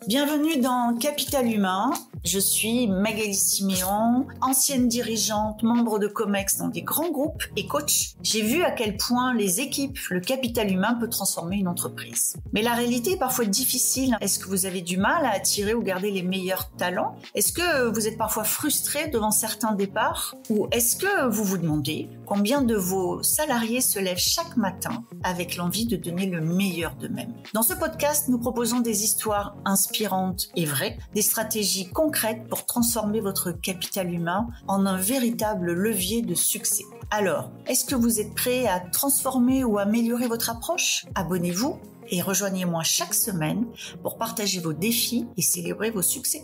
Bienvenue dans Capital Humain. Je suis Magali Siméon, ancienne dirigeante, membre de Comex dans des grands groupes et coach. J'ai vu à quel point les équipes, le capital humain peut transformer une entreprise. Mais la réalité est parfois difficile. Est-ce que vous avez du mal à attirer ou garder les meilleurs talents? Est-ce que vous êtes parfois frustré devant certains départs? Ou est-ce que vous vous demandez combien de vos salariés se lèvent chaque matin avec l'envie de donner le meilleur d'eux-mêmes? Dans ce podcast, nous proposons des histoires inspirantes et vraies, des stratégies concrètes pour transformer votre capital humain en un véritable levier de succès. Alors, est-ce que vous êtes prêt à transformer ou améliorer votre approche? Abonnez-vous et rejoignez-moi chaque semaine pour partager vos défis et célébrer vos succès.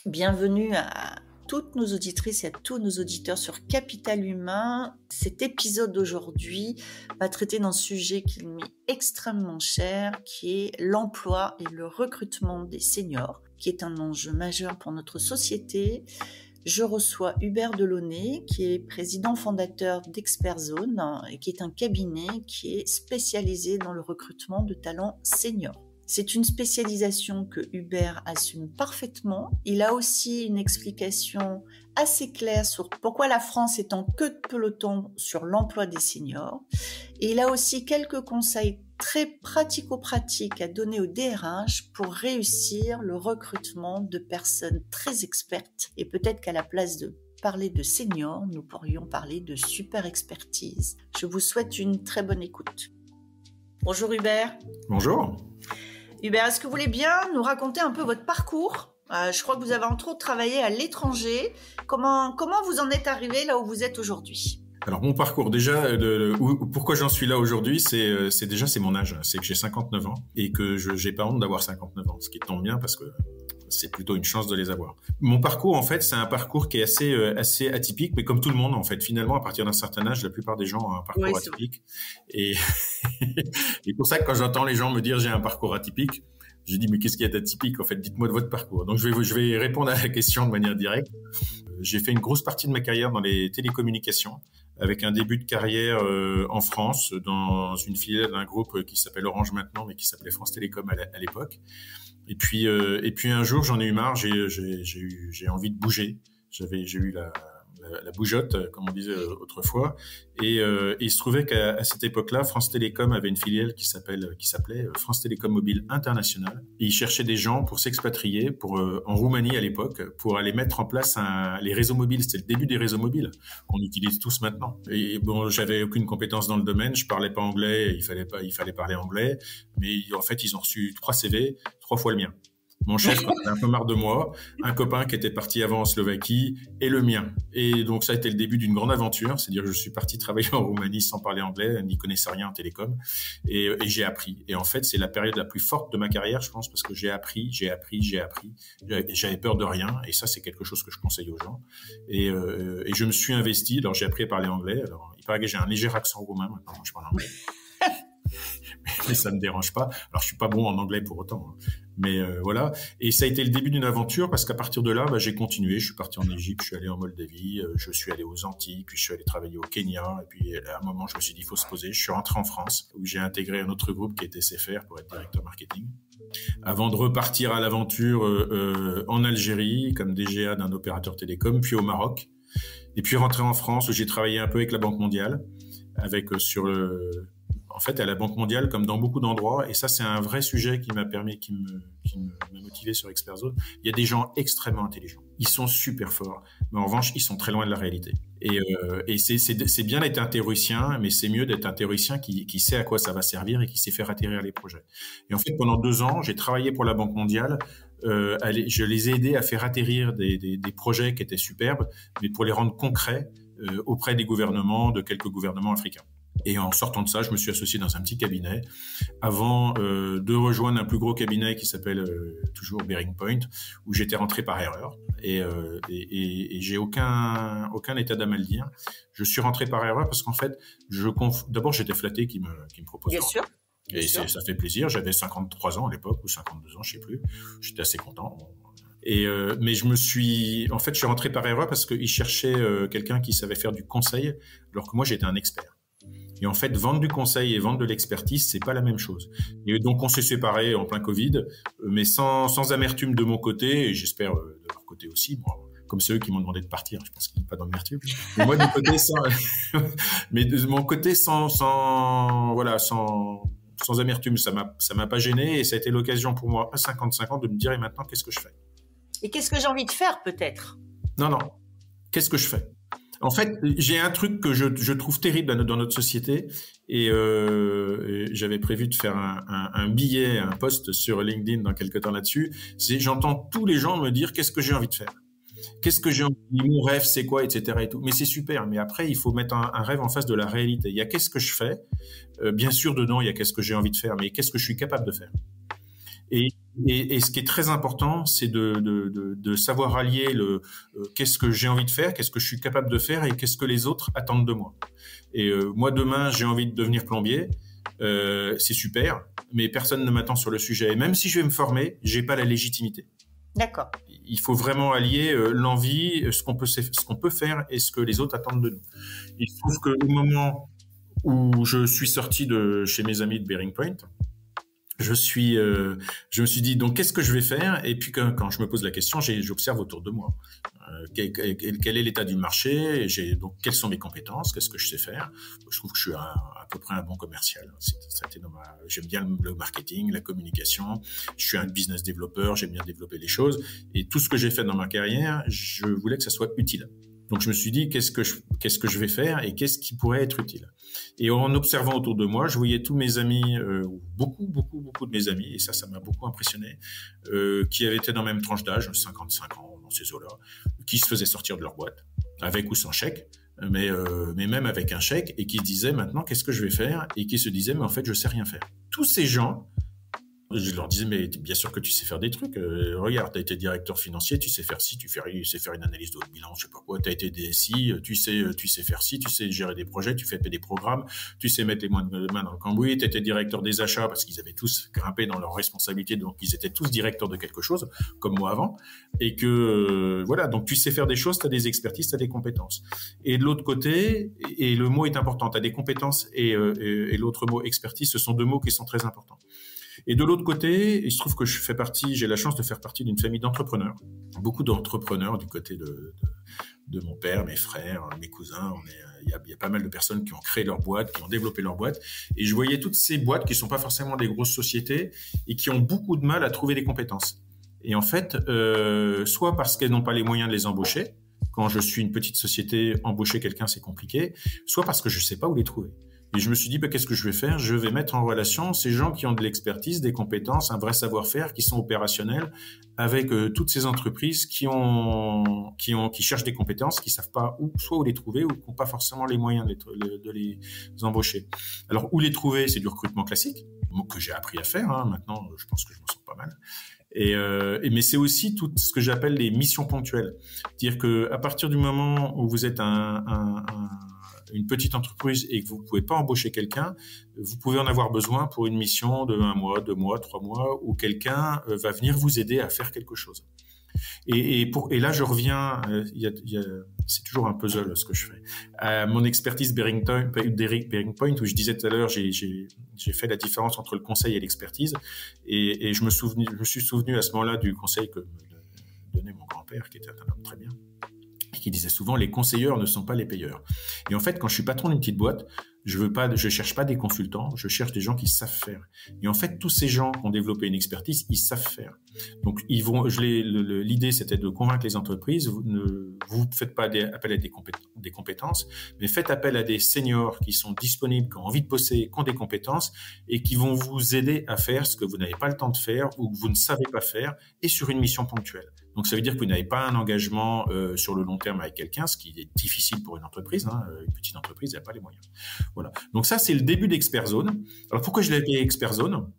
Bienvenue à toutes nos auditrices et à tous nos auditeurs sur Capital Humain. Cet épisode d'aujourd'hui va traiter d'un sujet qui m'est extrêmement cher, qui est l'emploi et le recrutement des seniors, qui est un enjeu majeur pour notre société. Je reçois Hubert Delaunay, qui est président fondateur d'Expertzone et qui est un cabinet qui est spécialisé dans le recrutement de talents seniors. C'est une spécialisation que Hubert assume parfaitement. Il a aussi une explication assez claire sur pourquoi la France est en queue de peloton sur l'emploi des seniors. Et il a aussi quelques conseils très pratico-pratiques à donner au DRH pour réussir le recrutement de personnes très expertes. Et peut-être qu'à la place de parler de seniors, nous pourrions parler de super expertise. Je vous souhaite une très bonne écoute. Bonjour Hubert. Bonjour. Hubert, est-ce que vous voulez bien nous raconter un peu votre parcours ? Je crois que vous avez entre autres travaillé à l'étranger. Comment vous en êtes arrivé là où vous êtes aujourd'hui ? Alors mon parcours, déjà, pourquoi j'en suis là aujourd'hui, c'est mon âge. C'est que j'ai 59 ans et que j'ai pas honte d'avoir 59 ans, ce qui tombe bien parce que c'est plutôt une chance de les avoir. Mon parcours, en fait, c'est un parcours qui est assez atypique, mais comme tout le monde, en fait, finalement, à partir d'un certain âge, la plupart des gens ont un parcours atypique. Et c'est pour ça que quand j'entends les gens me dire j'ai un parcours atypique, je dis mais qu'est-ce qui est atypique? En fait, dites-moi de votre parcours. Donc je vais répondre à la question de manière directe. J'ai fait une grosse partie de ma carrière dans les télécommunications, avec un début de carrière en France, dans une filiale d'un groupe qui s'appelle Orange maintenant, mais qui s'appelait France Télécom à l'époque. Et puis un jour, j'en ai eu marre, j'ai envie de bouger. J'ai eu la bougeotte, comme on disait autrefois. Et il se trouvait qu'à cette époque-là, France Télécom avait une filiale qui s'appelait France Télécom Mobile International. Et ils cherchaient des gens pour s'expatrier en Roumanie à l'époque, pour aller mettre en place les réseaux mobiles. C'était le début des réseaux mobiles qu'on utilise tous maintenant. Et bon, j'avais aucune compétence dans le domaine, je parlais pas anglais, il fallait parler anglais. Mais en fait, ils ont reçu 3 CV, 3 fois le mien. Mon chef en avait un peu marre de moi, un copain qui était parti avant en Slovaquie et le mien. Et donc ça a été le début d'une grande aventure, c'est-à-dire que je suis parti travailler en Roumanie sans parler anglais, n'y connaissais rien en télécom et j'ai appris. Et en fait, c'est la période la plus forte de ma carrière, je pense, parce que j'ai appris. J'avais peur de rien et ça, c'est quelque chose que je conseille aux gens. Et je me suis investi, alors j'ai appris à parler anglais. Alors, il paraît que j'ai un léger accent roumain maintenant, je parle anglais. Mais ça me dérange pas. Alors je suis pas bon en anglais pour autant, hein. Mais voilà. Et ça a été le début d'une aventure parce qu'à partir de là, j'ai continué. Je suis parti en Égypte, je suis allé en Moldavie, je suis allé aux Antilles, puis je suis allé travailler au Kenya. Et puis à un moment, je me suis dit, il faut se poser. Je suis rentré en France où j'ai intégré un autre groupe qui était SFR pour être directeur marketing. Avant de repartir à l'aventure en Algérie comme DGA d'un opérateur télécom, puis au Maroc. Et puis rentrer en France où j'ai travaillé un peu avec la Banque mondiale, en fait, à la Banque mondiale, comme dans beaucoup d'endroits, et ça, c'est un vrai sujet qui m'a motivé sur Expertzone. Il y a des gens extrêmement intelligents. Ils sont super forts, mais en revanche, ils sont très loin de la réalité. Et c'est bien d'être un théoricien, mais c'est mieux d'être un théoricien qui sait à quoi ça va servir et qui sait faire atterrir les projets. Et en fait, pendant 2 ans, j'ai travaillé pour la Banque mondiale. Je les ai aidés à faire atterrir des projets qui étaient superbes, mais pour les rendre concrets auprès des gouvernements, de quelques gouvernements africains. Et en sortant de ça, je me suis associé dans un petit cabinet avant de rejoindre un plus gros cabinet qui s'appelle toujours Bearing Point, où j'étais rentré par erreur. Et j'ai aucun état d'âme à le dire. Je suis rentré par erreur parce qu'en fait, d'abord j'étais flatté qu'il me propose. Bien sûr. Et ça fait plaisir. J'avais 53 ans à l'époque, ou 52 ans, je sais plus. J'étais assez content. Mais je suis rentré par erreur parce qu'ils cherchaient quelqu'un qui savait faire du conseil, alors que moi j'étais un expert. Et en fait, vendre du conseil et vendre de l'expertise, c'est pas la même chose. Et donc, on s'est séparés en plein Covid, mais sans amertume de mon côté, et j'espère de leur côté aussi. Bon, comme c'est eux qui m'ont demandé de partir, je pense qu'il n'y a pas d'amertume. Mais moi, de mon côté, mais de mon côté, sans amertume, ça m'a pas gêné, et ça a été l'occasion pour moi, à 55 ans, de me dire, et maintenant, qu'est-ce que je fais? Et qu'est-ce que j'ai envie de faire, peut-être? Non, qu'est-ce que je fais? En fait, j'ai un truc que je trouve terrible dans notre société, et j'avais prévu de faire un billet, un post sur LinkedIn dans quelques temps là-dessus. J'entends tous les gens me dire qu'est-ce que j'ai envie de faire, qu'est-ce que j'ai envie, mon rêve c'est quoi, etc. et tout. Mais c'est super. Mais après, il faut mettre un rêve en face de la réalité. Il y a qu'est-ce que je fais. Bien sûr, dedans, il y a qu'est-ce que j'ai envie de faire, mais qu'est-ce que je suis capable de faire. Et ce qui est très important, c'est de savoir allier qu'est-ce que j'ai envie de faire, qu'est-ce que je suis capable de faire et qu'est-ce que les autres attendent de moi. Et moi, demain, j'ai envie de devenir plombier. C'est super, mais personne ne m'attend sur le sujet. Et même si je vais me former, j'ai pas la légitimité. D'accord. Il faut vraiment allier l'envie, ce qu'on peut faire et ce que les autres attendent de nous. Il se trouve qu'au moment où je suis sorti de chez mes amis de Bearing Point, je me suis dit, donc, qu'est-ce que je vais faire? Et puis, quand je me pose la question, j'observe autour de moi. Quel est l'état du marché? Donc, quelles sont mes compétences? Qu'est-ce que je sais faire? Je trouve que je suis à peu près un bon commercial. J'aime bien le marketing, la communication. Je suis un business développeur. J'aime bien développer les choses. Et tout ce que j'ai fait dans ma carrière, je voulais que ça soit utile. Donc, je me suis dit, qu'est-ce que je vais faire et qu'est-ce qui pourrait être utile? Et en observant autour de moi, je voyais tous mes amis, beaucoup de mes amis, et ça m'a beaucoup impressionné, qui avaient été dans la même tranche d'âge, 55 ans, dans ces eaux-là, qui se faisaient sortir de leur boîte, avec ou sans chèque, mais même avec un chèque, et qui se disaient maintenant, qu'est-ce que je vais faire? Et qui se disaient, mais en fait, je sais rien faire. Tous ces gens, je leur disais, mais bien sûr que tu sais faire des trucs. Regarde, tu as été directeur financier, tu sais faire ci, tu sais faire une analyse de haut bilan, je sais pas quoi. Tu as été DSI, tu sais faire ci, tu sais gérer des projets, tu fais des programmes, tu sais mettre les mains dans le cambouis. Tu étais directeur des achats parce qu'ils avaient tous grimpé dans leurs responsabilités, donc ils étaient tous directeurs de quelque chose, comme moi avant. Et que voilà, donc tu sais faire des choses, tu as des expertises, tu as des compétences. Et de l'autre côté, et le mot est important, tu as des compétences et l'autre mot expertise, ce sont deux mots qui sont très importants. Et de l'autre côté, il se trouve que j'ai la chance de faire partie d'une famille d'entrepreneurs. Beaucoup d'entrepreneurs du côté de mon père, mes frères, mes cousins. Il y a pas mal de personnes qui ont créé leur boîte, qui ont développé leur boîte. Et je voyais toutes ces boîtes qui sont pas forcément des grosses sociétés et qui ont beaucoup de mal à trouver des compétences. Et en fait, soit parce qu'elles n'ont pas les moyens de les embaucher. Quand je suis une petite société, embaucher quelqu'un, c'est compliqué. Soit parce que je sais pas où les trouver. Et je me suis dit, qu'est-ce que je vais faire? Je vais mettre en relation ces gens qui ont de l'expertise, des compétences, un vrai savoir-faire, qui sont opérationnels, avec toutes ces entreprises qui cherchent des compétences, qui savent pas soit où les trouver, ou qui n'ont pas forcément les moyens de les embaucher. Alors, où les trouver? C'est du recrutement classique, que j'ai appris à faire. Maintenant, je pense que je m'en sors pas mal. Mais c'est aussi tout ce que j'appelle les missions ponctuelles. C'est-à-dire que à partir du moment où vous êtes une petite entreprise et que vous pouvez pas embaucher quelqu'un, vous pouvez en avoir besoin pour une mission de 1 mois, 2 mois, 3 mois, où quelqu'un va venir vous aider à faire quelque chose. Et là, je reviens, c'est toujours un puzzle ce que je fais. Mon expertise Bearing Point, où je disais tout à l'heure, j'ai fait la différence entre le conseil et l'expertise, et je me suis souvenu à ce moment-là du conseil que me donnait mon grand-père, qui était un homme très bien, et qui disait souvent, les conseilleurs ne sont pas les payeurs. Et en fait, quand je suis patron d'une petite boîte, je cherche pas des consultants, je cherche des gens qui savent faire. Et en fait, tous ces gens qui ont développé une expertise, ils savent faire. Donc, l'idée, c'était de convaincre les entreprises, vous ne faites pas appel à des compétences, mais faites appel à des seniors qui sont disponibles, qui ont envie de bosser, qui ont des compétences et qui vont vous aider à faire ce que vous n'avez pas le temps de faire ou que vous ne savez pas faire, et sur une mission ponctuelle. Donc, ça veut dire que vous n'avez pas un engagement sur le long terme avec quelqu'un, ce qui est difficile pour une entreprise. Une petite entreprise n'a pas les moyens. Voilà. Donc ça, c'est le début d'Expert Zone. Alors, pourquoi je l'ai appelé Expert Zone?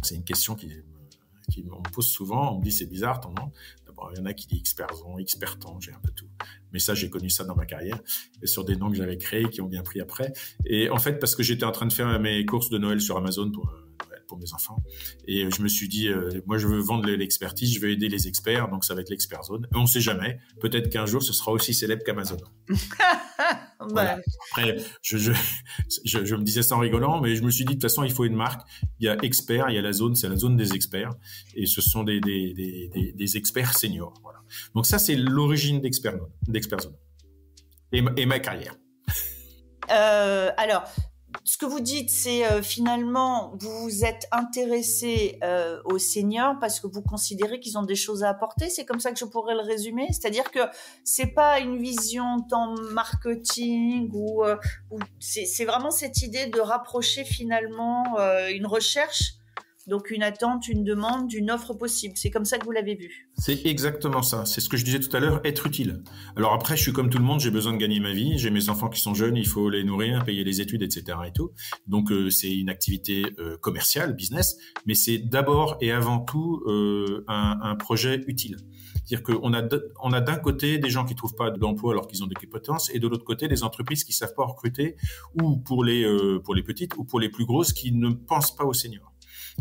C'est une question on me pose souvent. On me dit, c'est bizarre ton nom. D'abord, il y en a qui disent Expert Zone, Experton, j'ai un peu tout. Mais ça, j'ai connu ça dans ma carrière, et sur des noms que j'avais créés, qui ont bien pris après. Et en fait, parce que j'étais en train de faire mes courses de Noël sur Amazon pour pour mes enfants. Et je me suis dit, moi, je veux vendre l'expertise, je veux aider les experts, donc ça va être l'Expert Zone. Et on ne sait jamais. Peut-être qu'un jour, ce sera aussi célèbre qu'Amazon. Voilà. Après, je me disais ça en rigolant, mais je me suis dit, de toute façon, il faut une marque. Il y a expert, il y a la zone, c'est la zone des experts. Et ce sont des experts seniors. Voilà. Donc ça, c'est l'origine d'Expert Zone. Et ma carrière. Alors, ce que vous dites, c'est finalement, vous vous êtes intéressé aux seniors parce que vous considérez qu'ils ont des choses à apporter. C'est comme ça que je pourrais le résumer. C'est-à-dire que c'est pas une vision tant marketing ou c'est vraiment cette idée de rapprocher finalement une recherche. Donc, une attente, une demande, une offre possible. C'est comme ça que vous l'avez vu. C'est exactement ça. C'est ce que je disais tout à l'heure, être utile. Alors après, je suis comme tout le monde, j'ai besoin de gagner ma vie. J'ai mes enfants qui sont jeunes, il faut les nourrir, payer les études, etc. et tout. Donc, c'est une activité commerciale, business, mais c'est d'abord et avant tout un projet utile. C'est-à-dire qu'on a d'un côté des gens qui trouvent pas d'emploi alors qu'ils ont des compétences, et de l'autre côté des entreprises qui savent pas recruter, ou pour les petites ou pour les plus grosses qui ne pensent pas aux seniors.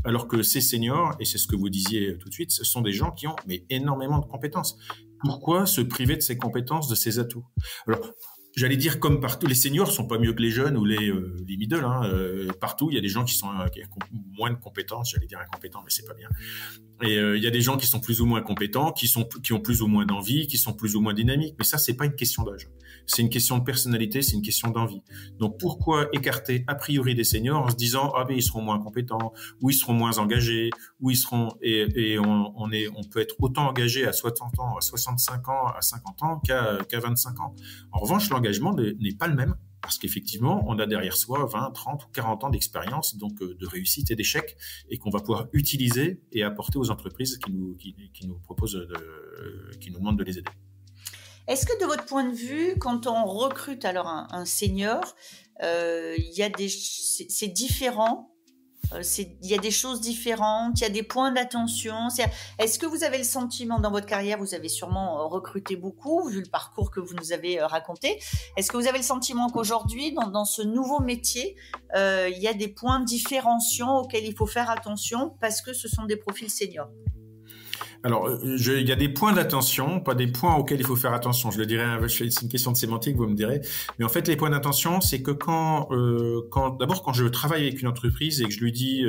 Alors que ces seniors, et c'est ce que vous disiez tout de suite, ce sont des gens qui ont énormément de compétences. Pourquoi se priver de ces compétences, de ces atouts? Alors, j'allais dire comme partout, les seniors sont pas mieux que les jeunes ou les middle. Partout, il y a des gens qui ont moins de compétences. J'allais dire incompétents, mais c'est pas bien. Et il y a des gens qui sont plus ou moins compétents, qui ont plus ou moins d'envie, qui sont plus ou moins dynamiques. Mais ça, c'est pas une question d'âge. C'est une question de personnalité, c'est une question d'envie. Donc, pourquoi écarter a priori des seniors en se disant mais ils seront moins compétents, ou ils seront moins engagés, ou ils seront on peut être autant engagé à 60 ans, à 65 ans, à 50 ans qu'à 25 ans. En revanche, l'engagement n'est pas le même. Parce qu'effectivement, on a derrière soi 20, 30 ou 40 ans d'expérience, donc de réussite et d'échec, et qu'on va pouvoir utiliser et apporter aux entreprises qui nous proposent, qui nous demandent de les aider. Est-ce que de votre point de vue, quand on recrute alors un senior, c'est différent? Il y a des choses différentes, il y a des points d'attention. Est-ce que vous avez le sentiment dans votre carrière, vous avez sûrement recruté beaucoup, vu le parcours que vous nous avez raconté, est-ce que vous avez le sentiment qu'aujourd'hui, dans ce nouveau métier, il y a des points différenciants auxquels il faut faire attention parce que ce sont des profils seniors? Alors, il y a des points d'attention, pas des points auxquels il faut faire attention. Je le dirais, c'est une question de sémantique, vous me direz. Mais en fait, les points d'attention, c'est que quand je travaille avec une entreprise et que je lui dis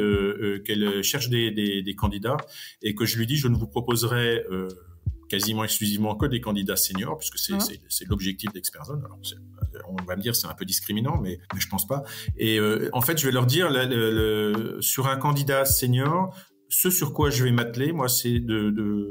qu'elle cherche des candidats et que je lui dis, je ne vous proposerai quasiment exclusivement que des candidats seniors, puisque c'est l'objectif d'Expert Zone. Alors, on va me dire c'est un peu discriminant, mais je pense pas. Et en fait, je vais leur dire sur un candidat senior, ce sur quoi je vais m'atteler, moi, c'est de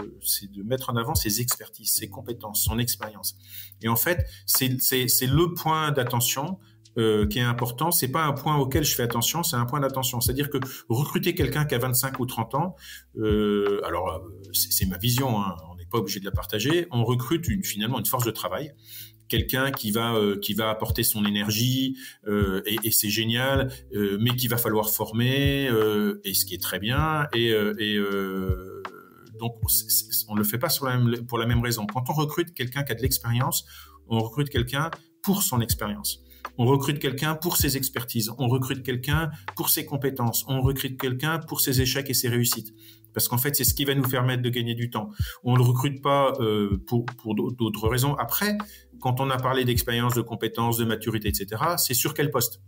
mettre en avant ses expertises, ses compétences, son expérience. Et en fait, c'est le point d'attention qui est important. C'est pas un point auquel je fais attention, c'est un point d'attention. C'est-à-dire que recruter quelqu'un qui a 25 ou 30 ans, alors c'est ma vision, hein, on n'est pas obligé de la partager. On recrute finalement une force de travail. Quelqu'un qui va apporter son énergie et c'est génial, mais qu'il va falloir former et ce qui est très bien donc on le fait pas pour la même raison. Quand on recrute quelqu'un qui a de l'expérience, on recrute quelqu'un pour son expérience. On recrute quelqu'un pour ses expertises. On recrute quelqu'un pour ses compétences. On recrute quelqu'un pour ses échecs et ses réussites. Parce qu'en fait, c'est ce qui va nous permettre de gagner du temps. On ne le recrute pas pour d'autres raisons. Après, quand on a parlé d'expérience, de compétences, de maturité, etc., c'est sur quel poste?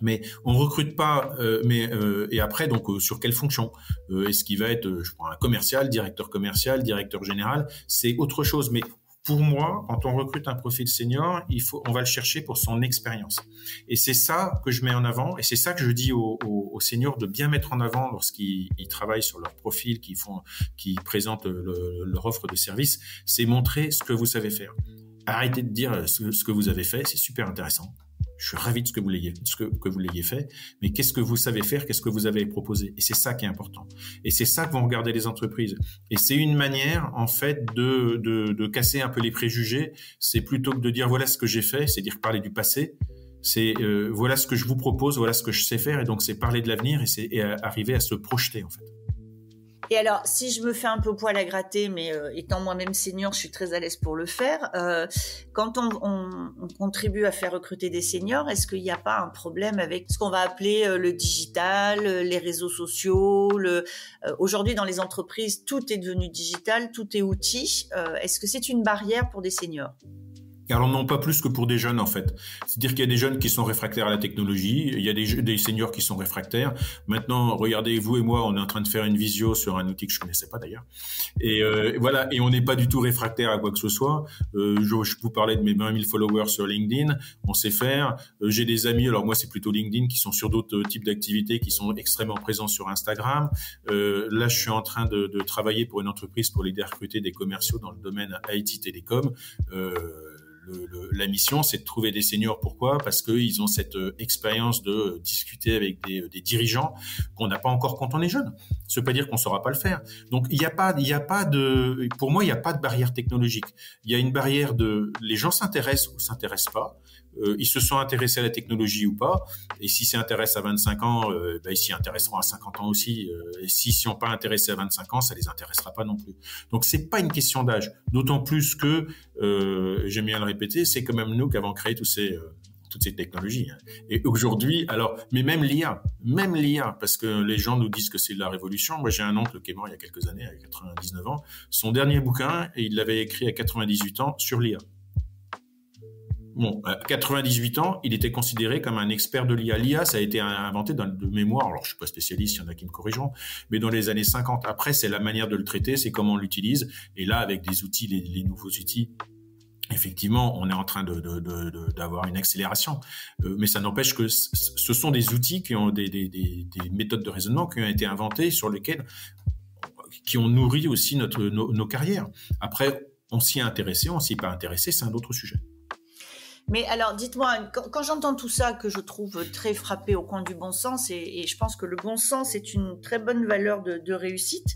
Mais on recrute pas, et après, donc, sur quelle fonction? Est-ce qu'il va être, je prends un commercial, directeur général, c'est autre chose. Mais pour moi, quand on recrute un profil senior, on va le chercher pour son expérience. Et c'est ça que je mets en avant, et c'est ça que je dis aux seniors de bien mettre en avant lorsqu'ils travaillent sur leur profil, qui présentent leur offre de service, c'est montrer ce que vous savez faire. Arrêtez de dire ce que vous avez fait, c'est super intéressant. Je suis ravi de ce que vous l'ayez fait, mais qu'est-ce que vous savez faire, qu'est-ce que vous avez proposé? Et c'est ça qui est important. Et c'est ça que vont regarder les entreprises. Et c'est une manière, en fait, de casser un peu les préjugés. C'est plutôt que de dire voilà ce que j'ai fait, c'est dire parler du passé. C'est voilà ce que je vous propose, voilà ce que je sais faire. Et donc c'est parler de l'avenir et c'est arriver à se projeter, en fait. Et alors, si je me fais un peu poil à gratter, mais étant moi-même senior, je suis très à l'aise pour le faire. Quand on contribue à faire recruter des seniors, est-ce qu'il n'y a pas un problème avec ce qu'on va appeler le digital, les réseaux sociaux aujourd'hui, dans les entreprises, tout est devenu digital, tout est outil. Est-ce que c'est une barrière pour des seniors ? Alors non, pas plus que pour des jeunes en fait. C'est-à-dire qu'il y a des jeunes qui sont réfractaires à la technologie, il y a des seniors qui sont réfractaires. Maintenant, regardez, vous et moi, on est en train de faire une visio sur un outil que je connaissais pas d'ailleurs. Et voilà, et on n'est pas du tout réfractaire à quoi que ce soit. Je vous parlais de mes 20 000 followers sur LinkedIn, on sait faire. J'ai des amis, alors moi c'est plutôt LinkedIn, qui sont sur d'autres types d'activités, qui sont extrêmement présents sur Instagram. Là, je suis en train de travailler pour une entreprise pour l'aider à recruter des commerciaux dans le domaine IT Télécom. La mission, c'est de trouver des seniors. Pourquoi ? Parce qu'ils ont cette expérience de discuter avec des dirigeants qu'on n'a pas encore quand on est jeune. Ça veut pas dire qu'on saura pas le faire. Donc, il y a pas de, pour moi, il n'y a pas de barrière technologique. Il y a une barrière les gens s'intéressent ou s'intéressent pas. Ils se sont intéressés à la technologie ou pas. Et s'ils s'y intéressent à 25 ans, ils s'y intéresseront à 50 ans aussi. Et s'ils s'y sont pas intéressés à 25 ans, ça les intéressera pas non plus. Donc, c'est pas une question d'âge. D'autant plus que, j'aime bien le répéter, c'est quand même nous qui avons créé toutes ces technologies. Et aujourd'hui, alors, mais même l'IA, parce que les gens nous disent que c'est de la révolution. Moi, j'ai un oncle qui est mort il y a quelques années, à 99 ans. Son dernier bouquin, et il l'avait écrit à 98 ans sur l'IA. Bon, à 98 ans, il était considéré comme un expert de l'IA. L'IA, ça a été inventé de mémoire. Alors, je suis pas spécialiste, il y en a qui me corrigeront, mais dans les années 50. Après, c'est la manière de le traiter, c'est comment on l'utilise. Et là, avec des outils, les nouveaux outils, effectivement, on est en train d'avoir une accélération. Mais ça n'empêche que ce sont des outils qui ont des méthodes de raisonnement qui ont été inventées qui ont nourri aussi nos carrières. Après, on s'y est intéressé, on s'y est pas intéressé, c'est un autre sujet. Mais alors, dites-moi, quand j'entends tout ça, que je trouve très frappé au coin du bon sens, et je pense que le bon sens est une très bonne valeur de réussite,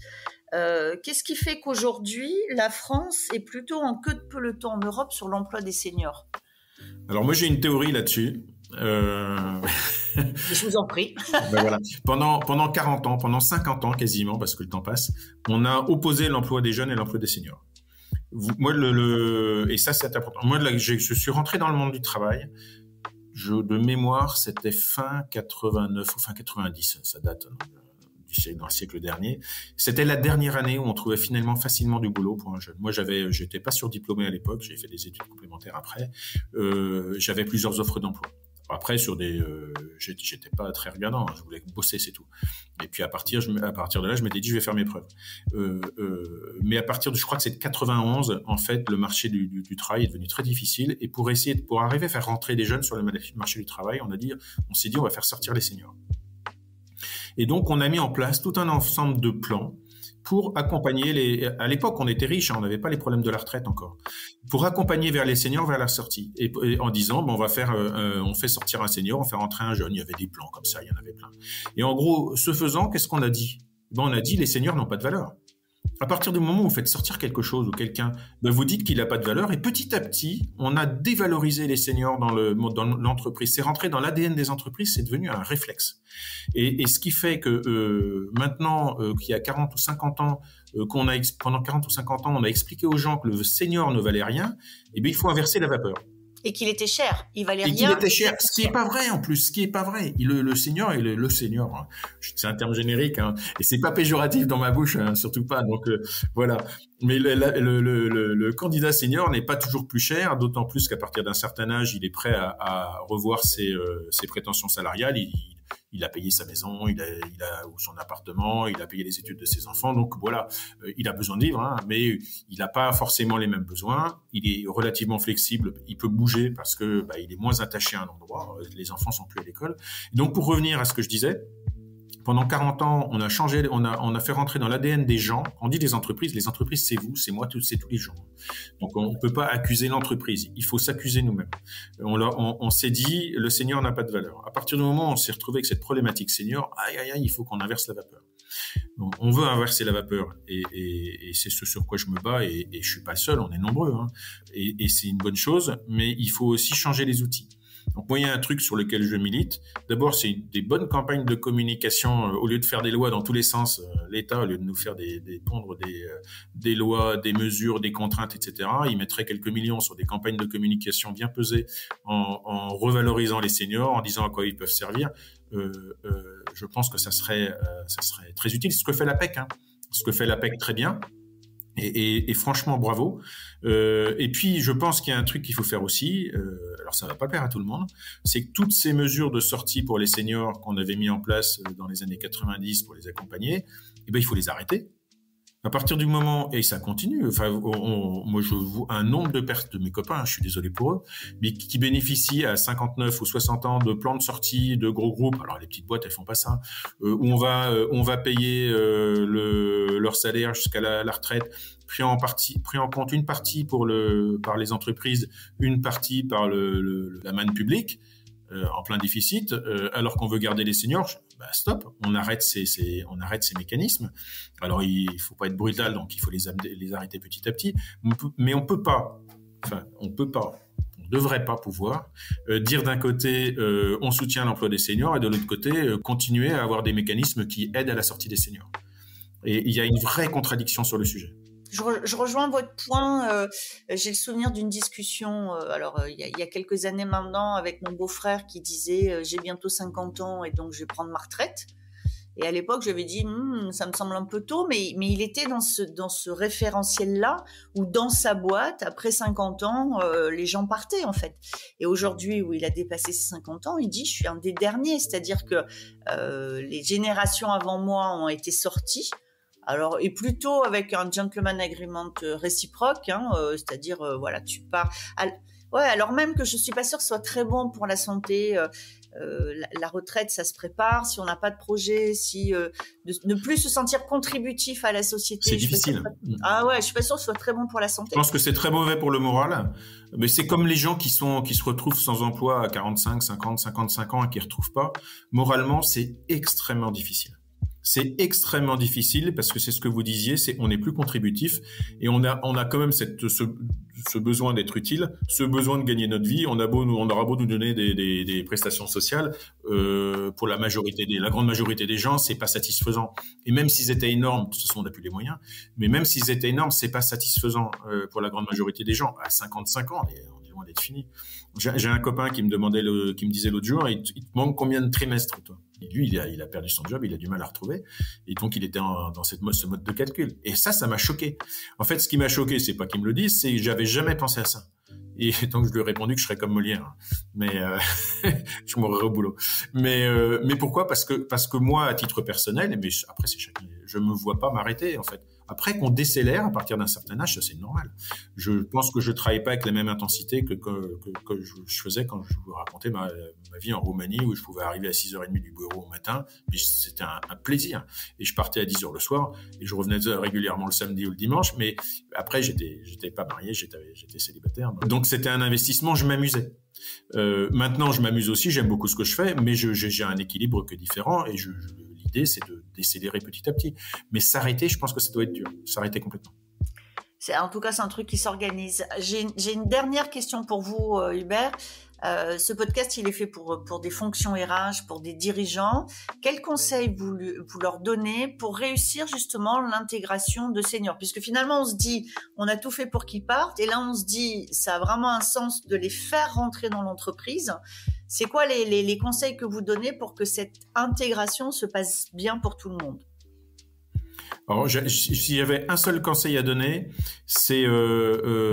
qu'est-ce qui fait qu'aujourd'hui, la France est plutôt en queue de peloton en Europe sur l'emploi des seniors ? Alors moi, j'ai une théorie là-dessus. Je vous en prie. Ben voilà. Pendant 40 ans, pendant 50 ans quasiment, parce que le temps passe, on a opposé l'emploi des jeunes et l'emploi des seniors. Moi, et ça, c'est important. Moi, je suis rentré dans le monde du travail. De mémoire, c'était fin 89 ou fin 90. Ça date dans le siècle dernier. C'était la dernière année où on trouvait finalement facilement du boulot pour un jeune. Moi, j'étais pas surdiplômé à l'époque. J'ai fait des études complémentaires après. J'avais plusieurs offres d'emploi. Après, j'étais pas très regardant. Je voulais bosser, c'est tout. Et puis à partir de là, je m'étais dit, je vais faire mes preuves. Mais à partir je crois que c'est de 91, en fait, le marché du travail est devenu très difficile. Et pour arriver à faire rentrer des jeunes sur le marché du travail, on s'est dit, on va faire sortir les seniors. Et donc, on a mis en place tout un ensemble de plans pour accompagner à l'époque, on était riches, on n'avait pas les problèmes de la retraite encore, pour accompagner vers les seniors vers la sortie, et en disant, on fait sortir un senior, on fait rentrer un jeune. Il y avait des plans comme ça, il y en avait plein. Et en gros, ce faisant, qu'est-ce qu'on a dit ? On a dit, les seniors n'ont pas de valeur. À partir du moment où vous faites sortir quelque chose ou quelqu'un, vous dites qu'il n'a pas de valeur, et petit à petit, on a dévalorisé les seniors dans l'entreprise. C'est rentré dans l'ADN des entreprises, c'est devenu un réflexe. Et ce qui fait que maintenant, qu'il y a 40 ou 50 ans, pendant 40 ou 50 ans, on a expliqué aux gens que le senior ne valait rien, et bien il faut inverser la vapeur. Et qu'il était cher, il valait rien. Et qu'il était cher, ce qui est pas vrai en plus, ce qui est pas vrai. Le senior, le senior, hein. C'est un terme générique, hein, et c'est pas péjoratif dans ma bouche, hein, surtout pas. Donc voilà. Mais le candidat senior n'est pas toujours plus cher, d'autant plus qu'à partir d'un certain âge, il est prêt à revoir ses prétentions salariales. Il a payé sa maison, il a son appartement, il a payé les études de ses enfants. Donc voilà, il a besoin de vivre, hein, mais il n'a pas forcément les mêmes besoins. Il est relativement flexible, il peut bouger parce que il est moins attaché à un endroit. Les enfants sont plus à l'école. Donc pour revenir à ce que je disais, pendant 40 ans, on a changé, on a fait rentrer dans l'ADN des gens. On dit les entreprises, c'est vous, c'est moi, c'est tous les gens. Donc on ne peut pas accuser l'entreprise, il faut s'accuser nous-mêmes. On s'est dit, le senior n'a pas de valeur. À partir du moment où on s'est retrouvé avec cette problématique senior, il faut qu'on inverse la vapeur. Donc, on veut inverser la vapeur, et c'est ce sur quoi je me bats, et je suis pas le seul, on est nombreux, hein. Et c'est une bonne chose, mais il faut aussi changer les outils. Donc moi, il y a un truc sur lequel je milite. D'abord, c'est des bonnes campagnes de communication. Au lieu de faire des lois dans tous les sens, l'État, au lieu de nous faire pondre des lois, des mesures, des contraintes, etc., il mettrait quelques millions sur des campagnes de communication bien pesées en revalorisant les seniors, en disant à quoi ils peuvent servir. Je pense que ça serait très utile. C'est ce que fait l'APEC, hein. Ce que fait l'APEC très bien. Et franchement, bravo. Et puis, je pense qu'il y a un truc qu'il faut faire aussi. Alors, ça va pas plaire à tout le monde. C'est que toutes ces mesures de sortie pour les seniors qu'on avait mis en place dans les années 90 pour les accompagner, eh ben, il faut les arrêter. À partir du moment, et ça continue, enfin, moi je vois un nombre de mes copains, je suis désolé pour eux, mais qui bénéficient à 59 ou 60 ans de plans de sortie de gros groupes. Alors les petites boîtes, elles font pas ça. Où on va payer leur salaire jusqu'à la retraite, pris en compte une partie par les entreprises, une partie par la manne publique. En plein déficit, alors qu'on veut garder les seniors, stop, on arrête ces mécanismes. Alors il faut pas être brutal, donc il faut les arrêter petit à petit. Mais on devrait pas pouvoir dire d'un côté on soutient l'emploi des seniors et de l'autre côté continuer à avoir des mécanismes qui aident à la sortie des seniors. Et il y a une vraie contradiction sur le sujet. Je rejoins votre point. J'ai le souvenir d'une discussion, il y a quelques années maintenant, avec mon beau-frère qui disait j'ai bientôt 50 ans et donc je vais prendre ma retraite. Et à l'époque, je lui avais dit ça me semble un peu tôt, mais il était dans ce référentiel-là où dans sa boîte, après 50 ans, les gens partaient en fait. Et aujourd'hui, où il a dépassé ses 50 ans, il dit je suis un des derniers, c'est-à-dire que les générations avant moi ont été sorties. Alors, et plutôt avec un gentleman agreement réciproque, hein, c'est-à-dire, voilà, tu pars. Ouais, alors même que je suis pas sûre que ce soit très bon pour la santé. La retraite, ça se prépare. Si on n'a pas de projet, ne plus se sentir contributif à la société. C'est difficile. Je suis pas sûre que ce soit très bon pour la santé. Je pense que c'est très mauvais pour le moral. Mais c'est comme les gens qui se retrouvent sans emploi à 45, 50, 55 ans et qui ne retrouvent pas. Moralement, c'est extrêmement difficile. C'est extrêmement difficile parce que c'est ce que vous disiez, on n'est plus contributif et on a quand même ce besoin d'être utile, ce besoin de gagner notre vie. On aura beau nous donner des prestations sociales, pour la grande majorité des gens, c'est pas satisfaisant. Et même s'ils étaient énormes, de toute façon on n'a plus les moyens, mais même s'ils étaient énormes, c'est pas satisfaisant pour la grande majorité des gens. À 55 ans, on est loin d'être fini. J'ai un copain qui me disait l'autre jour, il te manque combien de trimestres, toi? Et lui, il a perdu son job, il a du mal à retrouver. Et donc, il était dans ce mode de calcul. Et ça m'a choqué. En fait, ce qui m'a choqué, c'est pas qu'il me le dise, c'est que j'avais jamais pensé à ça. Et donc, je lui ai répondu que je serais comme Molière. Mais, je mourrais au boulot. Mais pourquoi? Parce que moi, à titre personnel, mais après, je me vois pas m'arrêter, en fait. Après, qu'on décélère à partir d'un certain âge, ça, c'est normal. Je pense que je travaille pas avec la même intensité que je faisais quand je vous racontais ma vie en Roumanie, où je pouvais arriver à 6h30 du bureau au matin. Mais c'était un plaisir. Et je partais à 10h le soir. Et je revenais régulièrement le samedi ou le dimanche. Mais après, j'étais pas marié, j'étais célibataire. Donc, c'était un investissement, je m'amusais. Maintenant, je m'amuse aussi, j'aime beaucoup ce que je fais, mais j'ai un équilibre qui est différent et l'idée, c'est de décélérer petit à petit. Mais s'arrêter, je pense que ça doit être dur. S'arrêter complètement. En tout cas, c'est un truc qui s'organise. J'ai une dernière question pour vous, Hubert. Ce podcast, il est fait pour des fonctions RH, pour des dirigeants. Quels conseils vous leur donnez pour réussir justement l'intégration de seniors? Puisque finalement, on se dit, on a tout fait pour qu'ils partent. Et là, on se dit, ça a vraiment un sens de les faire rentrer dans l'entreprise. C'est quoi les conseils que vous donnez pour que cette intégration se passe bien pour tout le monde? Alors, s'il y avait un seul conseil à donner, c'est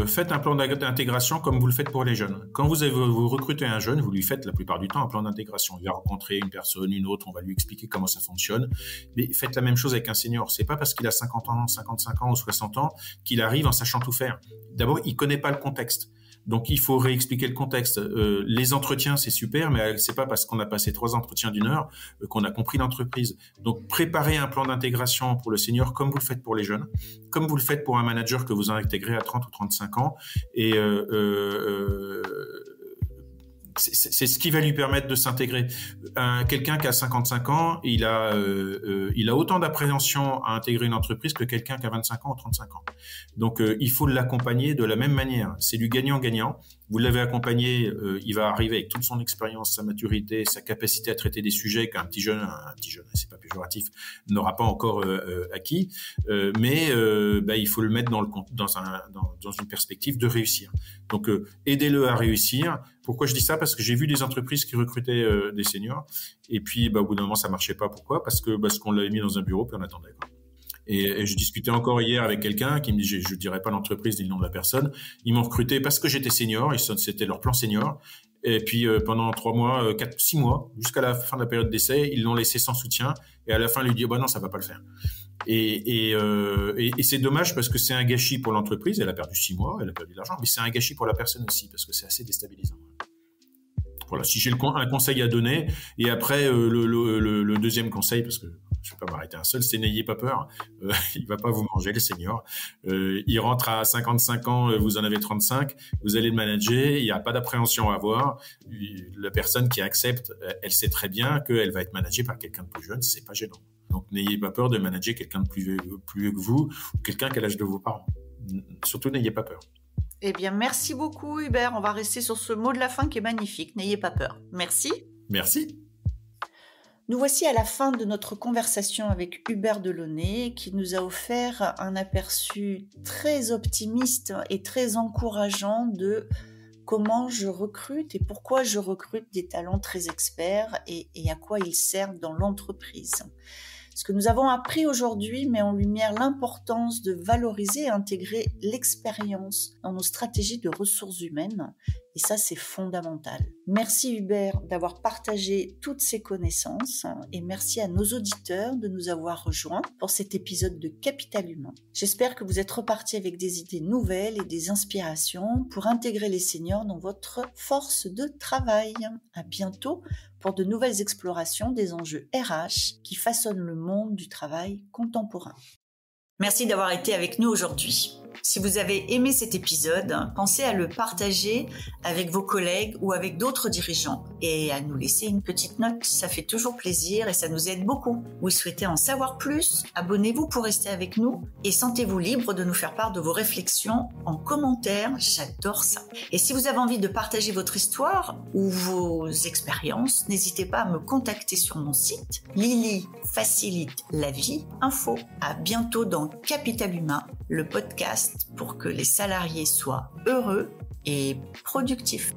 faites un plan d'intégration comme vous le faites pour les jeunes. Quand vous recrutez un jeune, vous lui faites la plupart du temps un plan d'intégration. Il va rencontrer une personne, une autre, on va lui expliquer comment ça fonctionne. Mais faites la même chose avec un senior. C'est pas parce qu'il a 50 ans, 55 ans ou 60 ans qu'il arrive en sachant tout faire. D'abord, il connaît pas le contexte. Donc, il faut réexpliquer le contexte. Les entretiens, c'est super, mais c'est pas parce qu'on a passé 3 entretiens d'1 heure qu'on a compris l'entreprise. Donc, préparez un plan d'intégration pour le senior comme vous le faites pour les jeunes, comme vous le faites pour un manager que vous intégrez à 30 ou 35 ans. Et c'est ce qui va lui permettre de s'intégrer. Quelqu'un qui a 55 ans, il a autant d'appréhension à intégrer une entreprise que quelqu'un qui a 25 ans ou 35 ans. Donc, il faut l'accompagner de la même manière. C'est du gagnant-gagnant. Vous l'avez accompagné, il va arriver avec toute son expérience, sa maturité, sa capacité à traiter des sujets qu'un petit jeune, c'est pas péjoratif, n'aura pas encore acquis. Mais il faut le mettre dans une perspective de réussir. Donc aidez-le à réussir. Pourquoi je dis ça? Parce que j'ai vu des entreprises qui recrutaient des seniors et puis au bout d'un moment ça marchait pas. Pourquoi? Parce qu'on l'avait mis dans un bureau puis on attendait, quoi. Et je discutais encore hier avec quelqu'un qui me dit, je dirais pas l'entreprise ni le nom de la personne, ils m'ont recruté parce que j'étais senior, c'était leur plan senior. Et puis pendant 6 mois, jusqu'à la fin de la période d'essai, ils l'ont laissé sans soutien. Et à la fin, ils lui disent non, ça va pas le faire. Et c'est dommage parce que c'est un gâchis pour l'entreprise. Elle a perdu 6 mois, elle a perdu de l'argent, mais c'est un gâchis pour la personne aussi parce que c'est assez déstabilisant. Voilà, si j'ai un conseil à donner, et après le deuxième conseil, parce que je ne vais pas m'arrêter un seul, c'est n'ayez pas peur. Il va pas vous manger, les seniors. Il rentre à 55 ans, vous en avez 35, vous allez le manager, il n'y a pas d'appréhension à avoir. La personne qui accepte, elle sait très bien qu'elle va être managée par quelqu'un de plus jeune, c'est pas gênant. Donc n'ayez pas peur de manager quelqu'un de plus vieux que vous, ou quelqu'un qui a l'âge de vos parents. Surtout, n'ayez pas peur. Eh bien, merci beaucoup Hubert. On va rester sur ce mot de la fin qui est magnifique. N'ayez pas peur. Merci. Merci. Nous voici à la fin de notre conversation avec Hubert Delaunay qui nous a offert un aperçu très optimiste et très encourageant de comment je recrute et pourquoi je recrute des talents très experts et à quoi ils servent dans l'entreprise. Ce que nous avons appris aujourd'hui met en lumière l'importance de valoriser et intégrer l'expérience dans nos stratégies de ressources humaines. Et ça, c'est fondamental. Merci Hubert d'avoir partagé toutes ces connaissances et merci à nos auditeurs de nous avoir rejoints pour cet épisode de Capital Humain. J'espère que vous êtes repartis avec des idées nouvelles et des inspirations pour intégrer les seniors dans votre force de travail. À bientôt pour de nouvelles explorations des enjeux RH qui façonnent le monde du travail contemporain. Merci d'avoir été avec nous aujourd'hui. Si vous avez aimé cet épisode, pensez à le partager avec vos collègues ou avec d'autres dirigeants et à nous laisser une petite note. Ça fait toujours plaisir et ça nous aide beaucoup. Vous souhaitez en savoir plus? Abonnez-vous pour rester avec nous et sentez-vous libre de nous faire part de vos réflexions en commentaire. J'adore ça. Et si vous avez envie de partager votre histoire ou vos expériences, n'hésitez pas à me contacter sur mon site Lily facilite la vie info. À bientôt dans Capital Humain, le podcast pour que les salariés soient heureux et productifs.